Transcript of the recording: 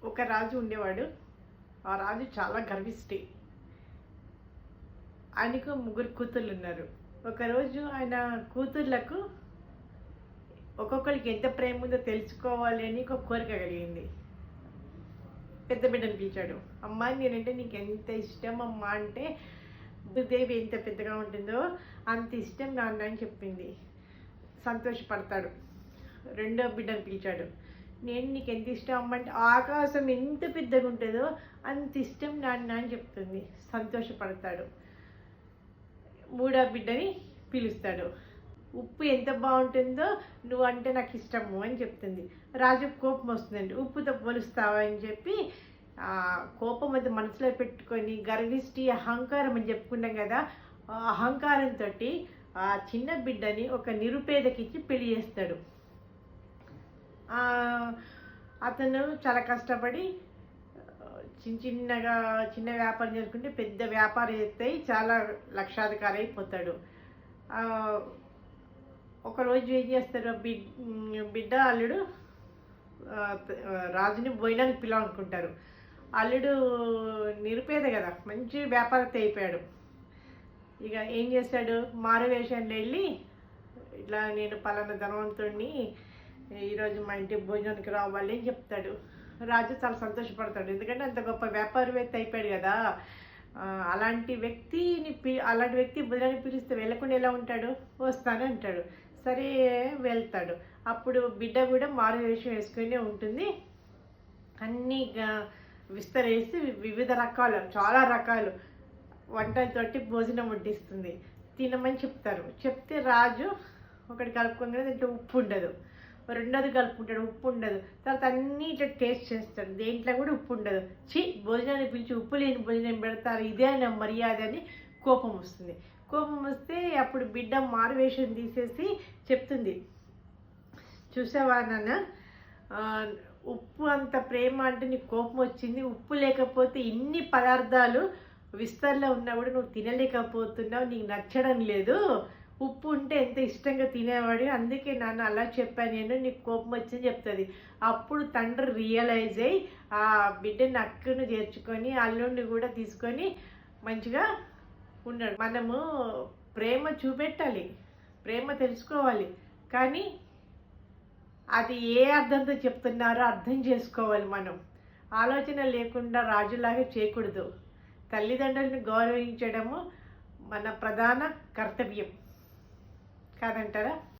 ఒక రాజు ఉండేవాడు. ఆ రాజు చాలా గర్విష్టి. ఆయనకు ముగ్గురు కూతుర్లు ఉన్నారు. ఒకరోజు ఆయన కూతుర్లకు ఒక్కొక్కరికి ఎంత ప్రేమ ఉందో తెలుసుకోవాలి అని ఒక కోరిక కలిగింది. పెద్ద బిడ్డను పిలిచాడు. అమ్మా, నేనంటే నీకు ఎంత ఇష్టం అమ్మా అంటే, భూదేవి ఎంత పెద్దగా ఉంటుందో అంత ఇష్టం నాన్న అని చెప్పింది. సంతోషపడతాడు. రెండో బిడ్డను పిలిచాడు. నేను నీకు ఎంత ఇష్టం అమ్మ అంటే, ఆకాశం ఎంత పెద్దగా ఉంటుందో అంత ఇష్టం నాన్న అని చెప్తుంది. సంతోషపడతాడు. మూడో బిడ్డని పిలుస్తాడు. ఉప్పు ఎంత బాగుంటుందో నువ్వు అంటే నాకు ఇష్టము అని చెప్తుంది. రాజుకు కోపం వస్తుందండి. ఉప్పుతో పోలుస్తావా అని చెప్పి కోపం అది మనసులో పెట్టుకొని గర్విష్టి అహంకారం అని చెప్పుకున్నాం కదా, ఆ అహంకారంతో ఆ చిన్న బిడ్డని ఒక నిరుపేదకిచ్చి పెళ్లి చేస్తాడు. అతను చాలా కష్టపడి చిన్న వ్యాపారం చేసుకుంటే పెద్ద వ్యాపారం చేస్తాయి, చాలా లక్షాధికారి అయిపోతాడు. ఒకరోజు ఏం చేస్తారు, బిడ్డ అల్లుడు రాజుని భోజనానికి పిలవాలనుకుంటారు. అల్లుడు నిరుపేద కదా, మంచి వ్యాపారత అయిపోయాడు. ఇక ఏం చేస్తాడు, మారువేషంలో వెళ్ళి ఇట్లా నేను పలానా ధనవంతుడిని, ఈరోజు మా ఇంటికి భోజనానికి రావాలి అని చెప్తాడు. రాజు చాలా సంతోషపడతాడు, ఎందుకంటే అంత గొప్ప వ్యాపారవేత్త అయిపోయాడు కదా. అలాంటి వ్యక్తి భోజనానికి పిలిస్తే వెళ్ళకుండా ఎలా ఉంటాడు, వస్తాను అంటాడు. సరే వెళ్తాడు. అప్పుడు బిడ్డ కూడా మారు వేషం వేసుకునే ఉంటుంది. అన్నీ విస్తరేసి వివిధ రకాలు, చాలా రకాలు వంటలతోటి భోజనం వడ్డిస్తుంది. తినమని చెప్తారు. చెప్తే రాజు ఒకటి కలుపుకోగానే దీంట్లో ఉప్పు ఉండదు, రెండోది కలుపుకుంటాడు, ఉప్పు ఉండదు. తర్వాత అన్నీ ఇట్లా టేస్ట్ చేస్తాడు, దేంట్లో కూడా ఉప్పు ఉండదు. భోజనాన్ని పిలిచి ఉప్పు లేని భోజనం పెడతారు, ఇదే నా మర్యాద అని కోపం వస్తుంది. కోపం వస్తే అప్పుడు బిడ్డ మారువేషం తీసేసి చెప్తుంది, చూసావా నాన్న, ఉప్పు అంత ప్రేమ అంటే నీకు కోపం వచ్చింది, ఉప్పు లేకపోతే ఇన్ని పదార్థాలు విస్తరలో ఉన్నా కూడా నువ్వు తినలేకపోతున్నావు, నీకు నచ్చడం లేదు. ఉప్పు ఉంటే ఎంత ఇష్టంగా తినేవాడు, అందుకే నాన్న అలా చెప్పాను నేను, నీకు కోపం వచ్చింది చెప్తుంది. అప్పుడు తండ్రి రియలైజ్ అయ్యి ఆ బిడ్డని అక్కను చేర్చుకొని అల్లుడిని కూడా తీసుకొని మంచిగా ఉన్నాడు. మనము ప్రేమ చూపెట్టాలి, ప్రేమ తెలుసుకోవాలి, కానీ అది ఏ అర్థంతో చెప్తున్నారో అర్థం చేసుకోవాలి. మనం ఆలోచన లేకుండా రాజులాగా చేయకూడదు. తల్లిదండ్రులను గౌరవించడము మన ప్రధాన కర్తవ్యం కాదంటారా?